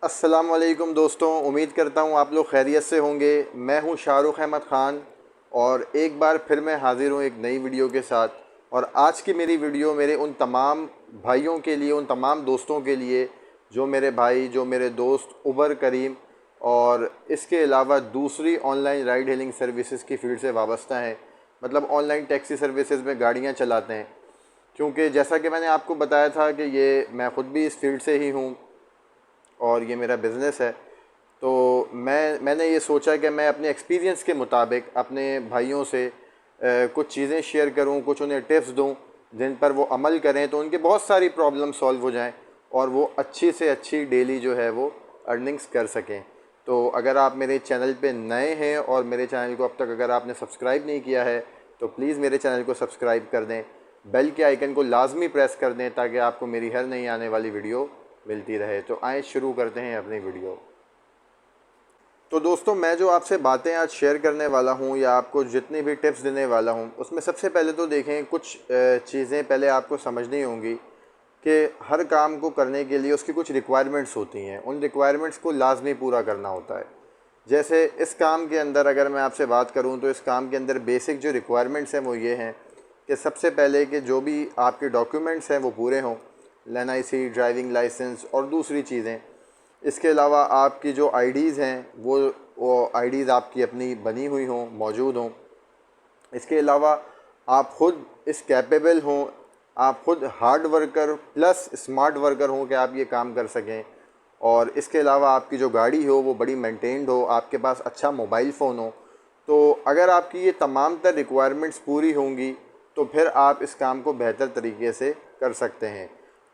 अस्सलाम वालेकुम दोस्तों, उम्मीद करता हूँ आप लोग खैरियत से होंगे। मैं हूँ शाहरुख अहमद ख़ान और एक बार फिर मैं हाज़िर हूँ एक नई वीडियो के साथ। और आज की मेरी वीडियो मेरे उन तमाम भाइयों के लिए, उन तमाम दोस्तों के लिए जो मेरे भाई, जो मेरे दोस्त उबर, करीम और इसके अलावा दूसरी ऑनलाइन राइड हेलिंग सर्विसेज की फील्ड से वाबस्ता हैं। मतलब ऑनलाइन टैक्सी सर्विसेज में गाड़ियाँ चलाते हैं। क्योंकि जैसा कि मैंने आपको बताया था कि ये मैं ख़ुद भी इस फील्ड से ही हूँ और ये मेरा बिज़नेस है। तो मैंने ये सोचा कि मैं अपने एक्सपीरियंस के मुताबिक अपने भाइयों से कुछ चीज़ें शेयर करूं, कुछ उन्हें टिप्स दूं जिन पर वो अमल करें तो उनकी बहुत सारी प्रॉब्लम सॉल्व हो जाएं और वो अच्छी से अच्छी डेली जो है वो अर्निंग्स कर सकें। तो अगर आप मेरे चैनल पे नए हैं और मेरे चैनल को अब तक अगर आपने सब्सक्राइब नहीं किया है तो प्लीज़ मेरे चैनल को सब्सक्राइब कर दें, बेल के आइकन को लाजमी प्रेस कर दें ताकि आपको मेरी हर नई आने वाली वीडियो मिलती रहे। तो आए शुरू करते हैं अपनी वीडियो। तो दोस्तों, मैं जो आपसे बातें आज शेयर करने वाला हूं या आपको जितनी भी टिप्स देने वाला हूं उसमें सबसे पहले तो देखें, कुछ चीज़ें पहले आपको समझनी होंगी कि हर काम को करने के लिए उसकी कुछ रिक्वायरमेंट्स होती हैं। उन रिक्वायरमेंट्स को लाजमी पूरा करना होता है। जैसे इस काम के अंदर अगर मैं आपसे बात करूं तो इस काम के अंदर बेसिक जो रिक्वायरमेंट्स हैं वो ये हैं कि सबसे पहले कि जो भी आपके डॉक्यूमेंट्स हैं वो पूरे हों, एनआईसी, ड्राइविंग लाइसेंस और दूसरी चीज़ें। इसके अलावा आपकी जो आईडीज़ हैं वो आईडीज़ आपकी अपनी बनी हुई हों, मौजूद हों। इसके अलावा आप ख़ुद इस कैपेबल हों, आप ख़ुद hard worker plus smart worker हों कि आप ये काम कर सकें। और इसके अलावा आपकी जो गाड़ी हो वो बड़ी मेंटेन्ड हो, आपके पास अच्छा मोबाइल फ़ोन हो। तो अगर आपकी ये तमाम तर रिक्वायरमेंट्स पूरी होंगी तो फिर आप इस काम को बेहतर तरीके से कर सकते हैं।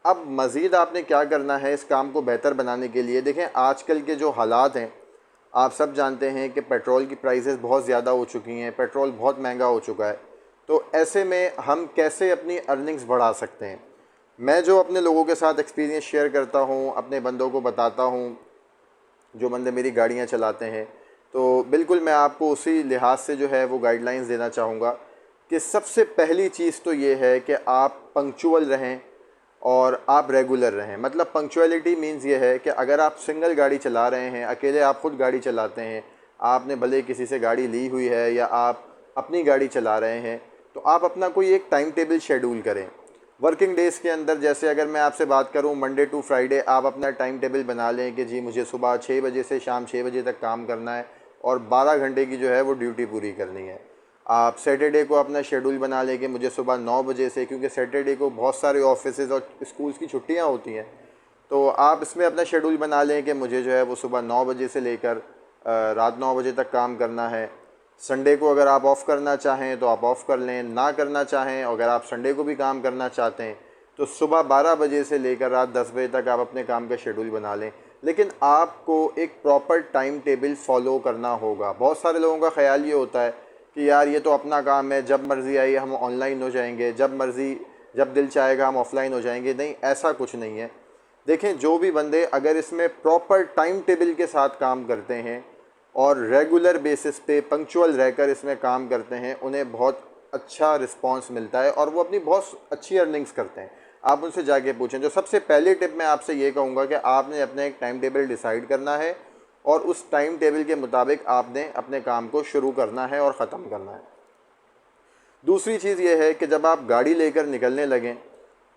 अब मज़ीद आपने क्या करना है इस काम को बेहतर बनाने के लिए? देखें, आजकल के जो हालात हैं, आप सब जानते हैं कि पेट्रोल की प्राइसेस बहुत ज़्यादा हो चुकी हैं, पेट्रोल बहुत महंगा हो चुका है। तो ऐसे में हम कैसे अपनी अर्निंग्स बढ़ा सकते हैं? मैं जो अपने लोगों के साथ एक्सपीरियंस शेयर करता हूँ, अपने बंदों को बताता हूँ, जो बंदे मेरी गाड़ियाँ चलाते हैं, तो बिल्कुल मैं आपको उसी लिहाज से जो है वो गाइडलाइंस देना चाहूँगा कि सबसे पहली चीज़ तो ये है कि आप पंक्चुअल रहें और आप रेगुलर रहें। मतलब पंक्चुअलिटी मीन्स ये है कि अगर आप सिंगल गाड़ी चला रहे हैं, अकेले आप ख़ुद गाड़ी चलाते हैं, आपने भले किसी से गाड़ी ली हुई है या आप अपनी गाड़ी चला रहे हैं, तो आप अपना कोई एक टाइम टेबल शेड्यूल करें। वर्किंग डेज़ के अंदर जैसे अगर मैं आपसे बात करूं, मंडे टू फ्राइडे आप अपना टाइम टेबल बना लें कि जी मुझे सुबह 6 बजे से शाम 6 बजे तक काम करना है और 12 घंटे की जो है वो ड्यूटी पूरी करनी है। आप सैटरडे को अपना शेड्यूल बना लें कि मुझे सुबह 9 बजे से, क्योंकि सैटरडे को बहुत सारे ऑफिसेज और स्कूल्स की छुट्टियां होती हैं, तो आप इसमें अपना शेड्यूल बना लें कि मुझे जो है वो सुबह 9 बजे से लेकर रात 9 बजे तक काम करना है। संडे को अगर आप ऑफ़ करना चाहें तो आप ऑफ़ कर लें, ना करना चाहें अगर आप संडे को भी काम करना चाहते हैं तो सुबह 12 बजे से लेकर रात 10 बजे तक आप अपने काम का शेड्यूल बना लें। लेकिन आपको एक प्रॉपर टाइम टेबल फॉलो करना होगा। बहुत सारे लोगों का ख्याल ये होता है कि यार ये तो अपना काम है, जब मर्ज़ी आई हम ऑनलाइन हो जाएंगे, जब मर्ज़ी जब दिल चाहेगा हम ऑफ़लाइन हो जाएंगे। नहीं, ऐसा कुछ नहीं है। देखें, जो भी बंदे अगर इसमें प्रॉपर टाइम टेबल के साथ काम करते हैं और रेगुलर बेसिस पे पंक्चुअल रहकर इसमें काम करते हैं, उन्हें बहुत अच्छा रिस्पांस मिलता है और वो अपनी बहुत अच्छी अर्निंग्स करते हैं। आप उनसे जाके पूछें। जो सबसे पहली टिप मैं आपसे ये कहूँगा कि आपने अपना एक टाइम टेबल डिसाइड करना है और उस टाइम टेबल के मुताबिक आपने अपने काम को शुरू करना है और ख़त्म करना है। दूसरी चीज़ ये है कि जब आप गाड़ी लेकर निकलने लगें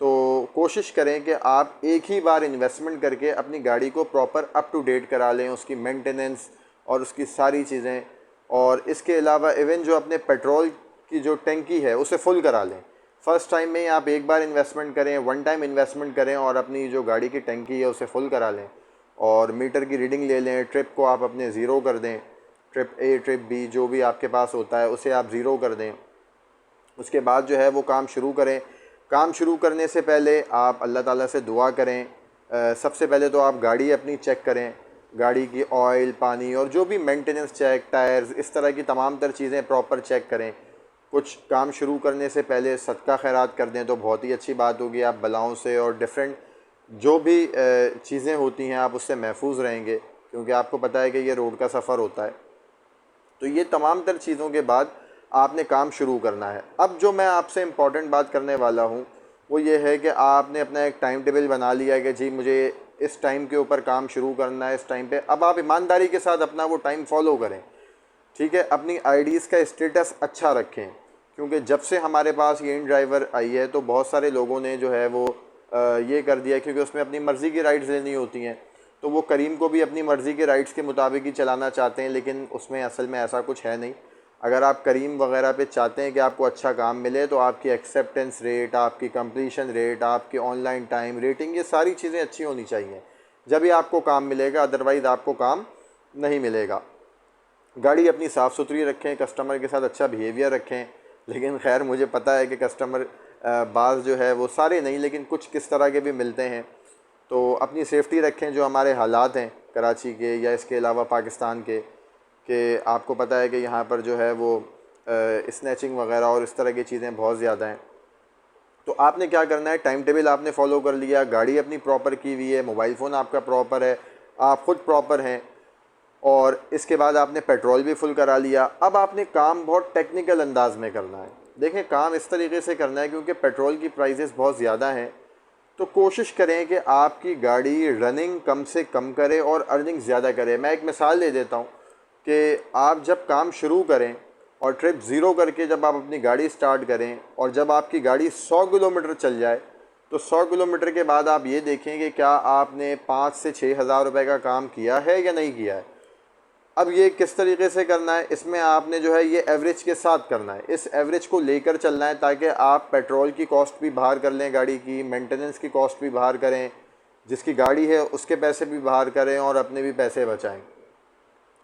तो कोशिश करें कि आप एक ही बार इन्वेस्टमेंट करके अपनी गाड़ी को प्रॉपर अप टू डेट करा लें, उसकी मेंटेनेंस और उसकी सारी चीज़ें। और इसके अलावा इवन जो अपने पेट्रोल की जो टंकी है उसे फुल करा लें। फ़र्स्ट टाइम में ही आप एक बार इन्वेस्टमेंट करें, वन टाइम इन्वेस्टमेंट करें और अपनी जो गाड़ी की टंकी है उसे फुल करा लें और मीटर की रीडिंग ले लें। ट्रिप को आप अपने ज़ीरो कर दें, ट्रिप ए, ट्रिप बी जो भी आपके पास होता है उसे आप ज़ीरो कर दें। उसके बाद जो है वो काम शुरू करें। काम शुरू करने से पहले आप अल्लाह ताला से दुआ करें। सबसे पहले तो आप गाड़ी अपनी चेक करें, गाड़ी की ऑयल, पानी और जो भी मेंटेनेंस चेक, टायर्स, इस तरह की तमाम तर चीज़ें प्रॉपर चेक करें। कुछ काम शुरू करने से पहले सदका खैरात कर दें तो बहुत ही अच्छी बात होगी। आप बलाओं से और डिफरेंट जो भी चीज़ें होती हैं आप उससे महफूज रहेंगे, क्योंकि आपको पता है कि ये रोड का सफ़र होता है। तो ये तमाम तर चीज़ों के बाद आपने काम शुरू करना है। अब जो मैं आपसे इम्पॉर्टेंट बात करने वाला हूँ वो ये है कि आपने अपना एक टाइम टेबल बना लिया है कि जी मुझे इस टाइम के ऊपर काम शुरू करना है, इस टाइम पे। अब आप ईमानदारी के साथ अपना वो टाइम फॉलो करें, ठीक है। अपनी आईडीज़ का स्टेटस अच्छा रखें, क्योंकि जब से हमारे पास ये इन ड्राइवर आई है तो बहुत सारे लोगों ने जो है वो ये कर दिया, क्योंकि उसमें अपनी मर्ज़ी की राइड्स लेनी होती हैं, तो वो करीम को भी अपनी मर्ज़ी के राइड्स के मुताबिक ही चलाना चाहते हैं, लेकिन उसमें असल में ऐसा कुछ है नहीं। अगर आप करीम वगैरह पे चाहते हैं कि आपको अच्छा काम मिले, तो आपकी एक्सेप्टेंस रेट, आपकी कंप्लीशन रेट, आपकी ऑनलाइन टाइम रेटिंग, ये सारी चीज़ें अच्छी होनी चाहिए, जब ही आपको काम मिलेगा, अदरवाइज़ आपको काम नहीं मिलेगा। गाड़ी अपनी साफ़ सुथरी रखें, कस्टमर के साथ अच्छा बिहेवियर रखें। लेकिन खैर मुझे पता है कि कस्टमर बाज़ जो है वो सारे नहीं, लेकिन कुछ किस तरह के भी मिलते हैं। तो अपनी सेफ्टी रखें। जो हमारे हालात हैं कराची के या इसके अलावा पाकिस्तान के, कि आपको पता है कि यहाँ पर जो है वो स्नैचिंग वगैरह और इस तरह की चीज़ें बहुत ज़्यादा हैं। तो आपने क्या करना है, टाइम टेबल आपने फॉलो कर लिया, गाड़ी अपनी प्रॉपर की हुई है, मोबाइल फ़ोन आपका प्रॉपर है, आप ख़ुद प्रॉपर हैं, और इसके बाद आपने पेट्रोल भी फुल करा लिया। अब आपने काम बहुत टेक्निकल अंदाज में करना है। देखें, काम इस तरीके से करना है, क्योंकि पेट्रोल की प्राइसेस बहुत ज़्यादा हैं, तो कोशिश करें कि आपकी गाड़ी रनिंग कम से कम करे और अर्निंग ज़्यादा करे। मैं एक मिसाल दे देता हूँ कि आप जब काम शुरू करें और ट्रिप ज़ीरो करके जब आप अपनी गाड़ी स्टार्ट करें, और जब आपकी गाड़ी 100 किलोमीटर चल जाए, तो 100 किलोमीटर के बाद आप ये देखें कि क्या आपने 5 से 6 हज़ार रुपये का काम किया है या नहीं किया है। अब ये किस तरीके से करना है, इसमें आपने जो है ये एवरेज के साथ करना है, इस एवरेज को लेकर चलना है, ताकि आप पेट्रोल की कॉस्ट भी बाहर कर लें, गाड़ी की मेंटेनेंस की कॉस्ट भी बाहर करें, जिसकी गाड़ी है उसके पैसे भी बाहर करें और अपने भी पैसे बचाएं।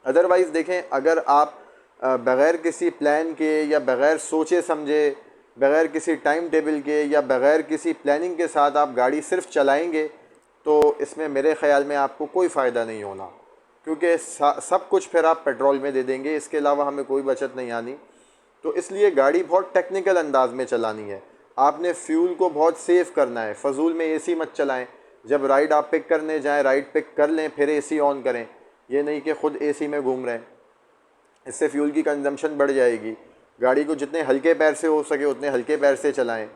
अदरवाइज़ देखें, अगर आप बग़ैर किसी प्लान के या बग़ैर सोचे समझे, बग़ैर किसी टाइम टेबल के या बग़ैर किसी प्लानिंग के साथ आप गाड़ी सिर्फ चलाएँगे, तो इसमें मेरे ख़्याल में आपको कोई फ़ायदा नहीं होना, क्योंकि सब कुछ फिर आप पेट्रोल में दे देंगे, इसके अलावा हमें कोई बचत नहीं आनी। तो इसलिए गाड़ी बहुत टेक्निकल अंदाज में चलानी है। आपने फ्यूल को बहुत सेव करना है, फ़जूल में एसी मत चलाएं। जब राइड आप पिक करने जाएं, राइड पिक कर लें, फिर एसी ऑन करें। ये नहीं कि ख़ुद एसी में घूम रहे हैं, इससे फ्यूल की कंजम्पशन बढ़ जाएगी। गाड़ी को जितने हल्के पैर से हो सके उतने हल्के पैर से चलाएँ।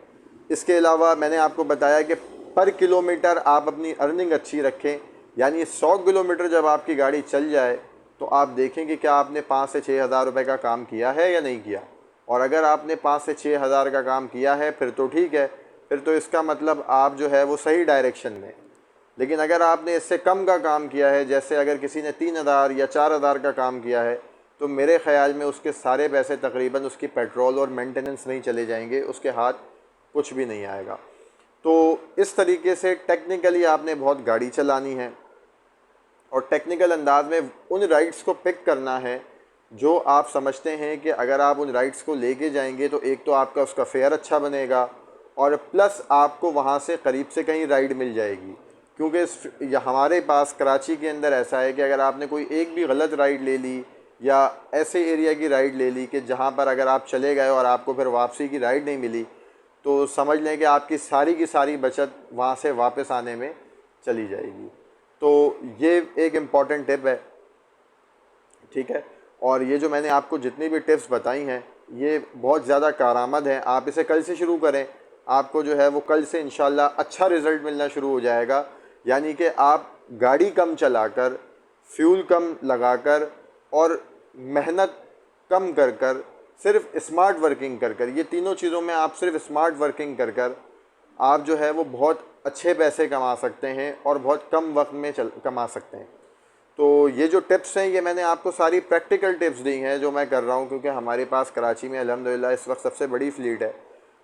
इसके अलावा मैंने आपको बताया कि पर किलोमीटर आप अपनी अर्निंग अच्छी रखें, यानी 100 किलोमीटर जब आपकी गाड़ी चल जाए, तो आप देखें कि क्या आपने 5 से 6 हज़ार रुपये का काम किया है या नहीं किया। और अगर आपने 5 से 6 हज़ार का काम किया है, फिर तो ठीक है, फिर तो इसका मतलब आप जो है वो सही डायरेक्शन में। लेकिन अगर आपने इससे कम का काम किया है, जैसे अगर किसी ने 3 हज़ार या 4 हज़ार का काम किया है, तो मेरे ख़्याल में उसके सारे पैसे तकरीबन उसकी पेट्रोल और मेंटेनेंस में ही चले जाएंगे, उसके हाथ कुछ भी नहीं आएगा। तो इस तरीके से टेक्निकली आपने बहुत गाड़ी चलानी है, और टेक्निकल अंदाज में उन राइड्स को पिक करना है जो आप समझते हैं कि अगर आप उन राइड्स को लेके जाएंगे, तो एक तो आपका उसका फेयर अच्छा बनेगा, और प्लस आपको वहाँ से करीब से कहीं राइड मिल जाएगी। क्योंकि हमारे पास कराची के अंदर ऐसा है कि अगर आपने कोई एक भी गलत राइड ले ली, या ऐसे एरिया की राइड ले ली कि जहाँ पर अगर आप चले गए और आपको फिर वापसी की राइड नहीं मिली, तो समझ लें कि आपकी सारी की सारी बचत वहाँ से वापस आने में चली जाएगी। तो ये एक इम्पॉर्टेंट टिप है, ठीक है। और ये जो मैंने आपको जितनी भी टिप्स बताई हैं, ये बहुत ज़्यादा कारआमद हैं। आप इसे कल से शुरू करें, आपको जो है वो कल से इंशाल्लाह अच्छा रिज़ल्ट मिलना शुरू हो जाएगा। यानी कि आप गाड़ी कम चलाकर, फ्यूल कम लगाकर और मेहनत कम कर कर, सिर्फ स्मार्ट वर्किंग कर कर, ये तीनों चीज़ों में आप सिर्फ स्मार्ट वर्किंग कर कर आप जो है वो बहुत अच्छे पैसे कमा सकते हैं और बहुत कम वक्त में कमा सकते हैं। तो ये जो टिप्स हैं, ये मैंने आपको सारी प्रैक्टिकल टिप्स दी हैं जो मैं कर रहा हूँ, क्योंकि हमारे पास कराची में अल्हम्दुलिल्लाह इस वक्त सबसे बड़ी फ़्लीट है,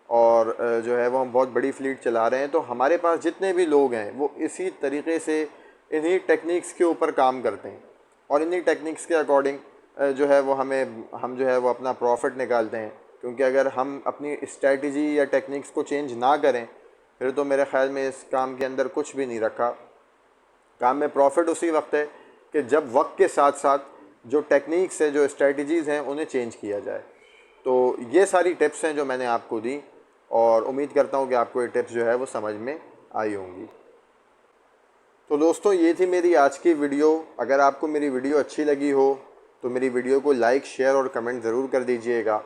और जो है वो हम बहुत बड़ी फ़्लीट चला रहे हैं। तो हमारे पास जितने भी लोग हैं वो इसी तरीके से इन्हीं टेक्निक्स के ऊपर काम करते हैं, और इन्हीं टेक्निक्स के अकॉर्डिंग जो है वो हम जो है वो अपना प्रॉफिट निकालते हैं। क्योंकि अगर हम अपनी स्ट्रेटजी या टेक्निक्स को चेंज ना करें, फिर तो मेरे ख़्याल में इस काम के अंदर कुछ भी नहीं रखा। काम में प्रॉफिट उसी वक्त है कि जब वक्त के साथ साथ जो टेक्निक्स है, जो स्ट्रेटजीज़ हैं, उन्हें चेंज किया जाए। तो ये सारी टिप्स हैं जो मैंने आपको दी, और उम्मीद करता हूँ कि आपको ये टिप्स जो है वो समझ में आई होंगी। तो दोस्तों, ये थी मेरी आज की वीडियो। अगर आपको मेरी वीडियो अच्छी लगी हो तो मेरी वीडियो को लाइक, शेयर और कमेंट ज़रूर कर दीजिएगा।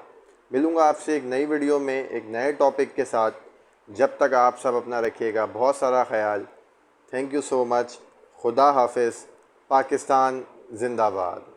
मिलूँगा आपसे एक नई वीडियो में एक नए टॉपिक के साथ। जब तक आप सब अपना रखिएगा बहुत सारा ख्याल। Thank you so much. खुदा हाफिज़। पाकिस्तान जिंदाबाद।